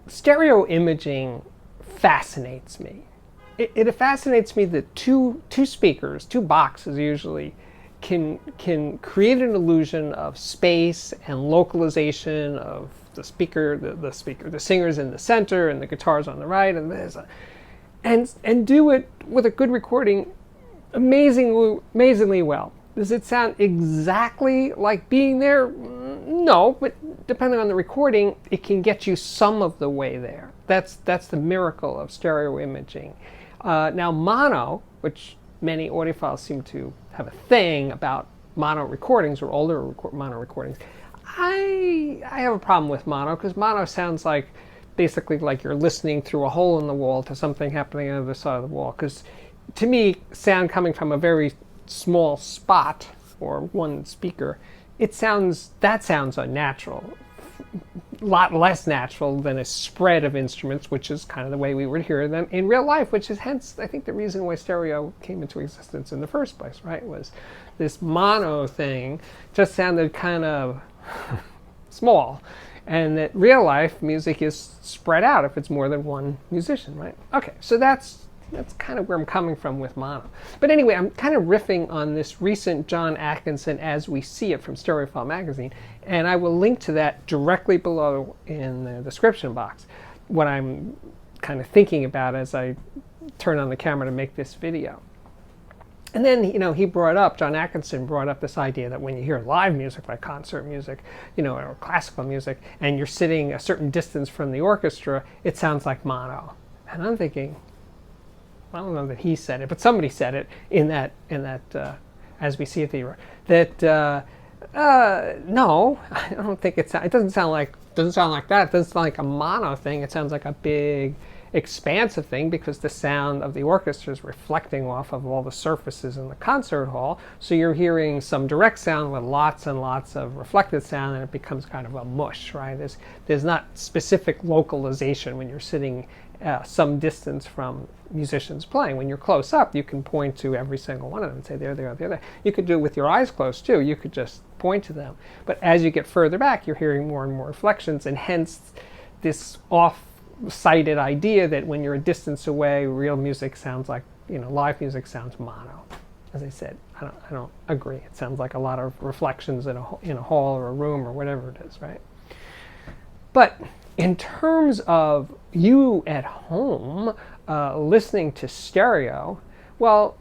stereo imaging fascinates me. It fascinates me that two speakers, two boxes usually, can create an illusion of space and localization of the speaker, the singers in the center and the guitars on the right, and do it with a good recording amazingly well. Does it sound exactly like being there? No, but depending on the recording, it can get you some of the way there. That's the miracle of stereo imaging. Now mono, which many audiophiles seem to have a thing about mono recordings or older mono recordings, I have a problem with mono because mono sounds like basically like you're listening through a hole in the wall to something happening on the other side of the wall. Because to me, sound coming from a very small spot or one speaker, that sounds unnatural. A lot less natural than a spread of instruments, which is kind of the way we would hear them in real life, which is hence, I think, the reason why stereo came into existence in the first place, right? Was this mono thing just sounded kind of small, and that real life music is spread out if it's more than one musician, right? Okay, so that's kind of where I'm coming from with mono. But anyway, I'm kind of riffing on this recent John Atkinson As We See It from Stereophile magazine, and I will link to that directly below in the description box, what I'm kind of thinking about as I turn on the camera to make this video. And then, John Atkinson brought up this idea that when you hear live music, like concert music, or classical music, and you're sitting a certain distance from the orchestra, it sounds like mono. And I'm thinking, I don't know that he said it, but somebody said it in that As We See It theory, that no, I don't think it doesn't sound like that. It doesn't sound like a mono thing. It sounds like a big expansive thing because the sound of the orchestra is reflecting off of all the surfaces in the concert hall. So you're hearing some direct sound with lots and lots of reflected sound, and it becomes kind of a mush, right? There's not specific localization when you're sitting some distance from musicians playing. When you're close up, you can point to every single one of them and say, there they are, there they are. You could do it with your eyes closed too. You could just point to them. But as you get further back, you're hearing more and more reflections, and hence this off-cited idea that when you're a distance away, real music sounds like, live music sounds mono. As I said, I don't agree. It sounds like a lot of reflections in a hall or a room or whatever it is, right? But in terms of you at home listening to stereo, well,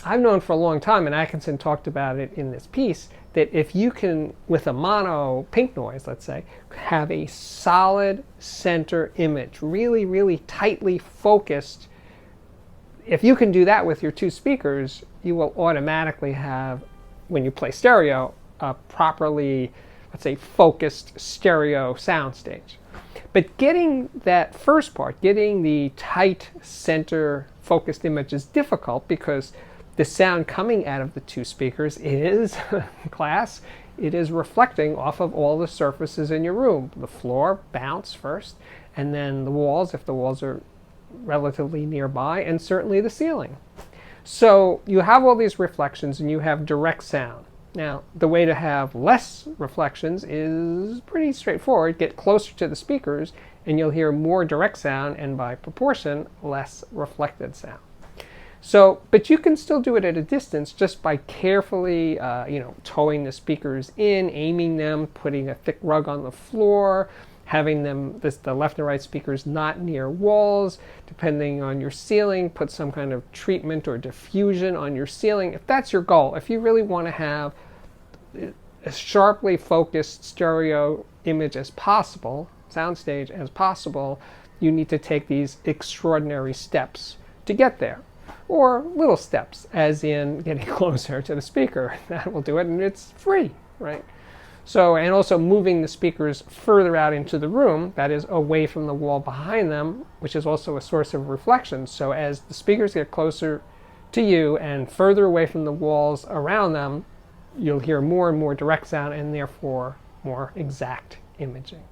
I've known for a long time, and Atkinson talked about it in this piece, that if you can, with a mono pink noise, let's say, have a solid center image, really, really tightly focused, if you can do that with your two speakers, you will automatically have, when you play stereo, a properly, let's say, focused stereo soundstage. But getting that first part, getting the tight center focused image, is difficult because the sound coming out of the two speakers is, it is reflecting off of all the surfaces in your room. The floor, bounce first, and then the walls, if the walls are relatively nearby, and certainly the ceiling. So you have all these reflections and you have direct sound. Now, the way to have less reflections is pretty straightforward. Get closer to the speakers and you'll hear more direct sound, and by proportion, less reflected sound. So, but you can still do it at a distance just by carefully, towing the speakers in, aiming them, putting a thick rug on the floor, having them, the left and right speakers not near walls. Depending on your ceiling, put some kind of treatment or diffusion on your ceiling. If that's your goal, if you really want to have a sharply focused stereo image as possible, soundstage as possible, you need to take these extraordinary steps to get there. Or little steps, as in getting closer to the speaker. That will do it, and it's free, right? So, and also moving the speakers further out into the room, that is away from the wall behind them, which is also a source of reflection. So as the speakers get closer to you and further away from the walls around them, you'll hear more and more direct sound and therefore more exact imaging.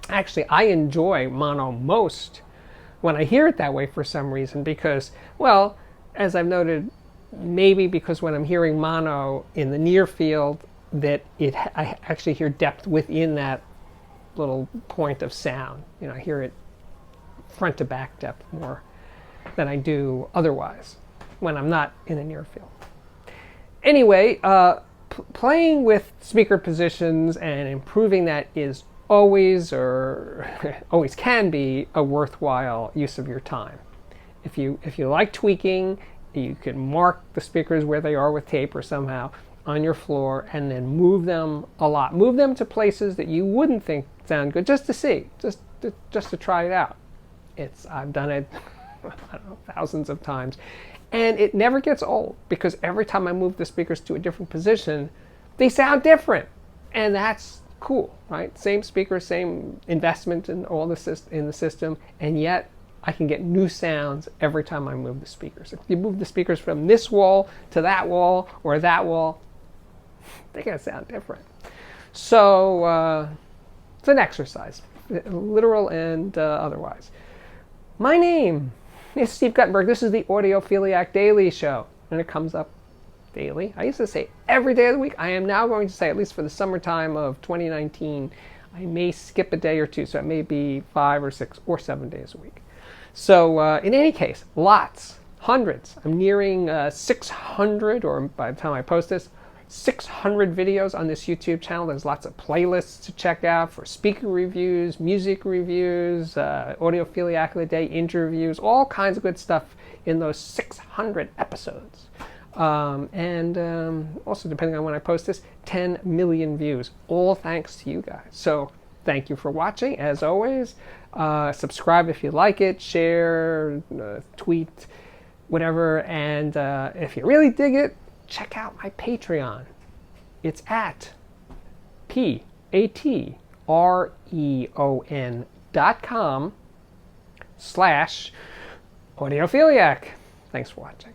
Actually, I enjoy mono most when I hear it that way for some reason because, well, as I've noted, maybe because when I'm hearing mono in the near field, that I actually hear depth within that little point of sound. I hear it front to back depth more than I do otherwise when I'm not in a near field. Anyway, playing with speaker positions and improving that is always, or always can be, a worthwhile use of your time. If you like tweaking, you can mark the speakers where they are with tape or somehow on your floor, and then move them a lot. Move them to places that you wouldn't think sound good, just to see, just to try it out. I've done it I don't know, thousands of times, and it never gets old, because every time I move the speakers to a different position, they sound different, and that's cool, right? Same speaker, same investment in all in the system, and yet I can get new sounds every time I move the speakers. If you move the speakers from this wall to that wall or that wall, they're going to sound different. So it's an exercise, literal and otherwise. My name is Steve Guttenberg. This is the Audiophiliac Daily Show, and it comes up daily. I used to say every day of the week. I am now going to say, at least for the summertime of 2019, I may skip a day or two, so it may be 5 or 6 or 7 days a week. So in any case, lots, hundreds. I'm nearing 600, or by the time I post this, 600 videos on this YouTube channel. There's lots of playlists to check out for speaker reviews, music reviews, Audiophiliac of the Day interviews, all kinds of good stuff in those 600 episodes. And also, depending on when I post this, 10 million views, all thanks to you guys. So thank you for watching, as always. Subscribe if you like it, share, tweet, whatever. And if you really dig it, check out my Patreon. It's at patreon.com/audiophiliac. Thanks for watching.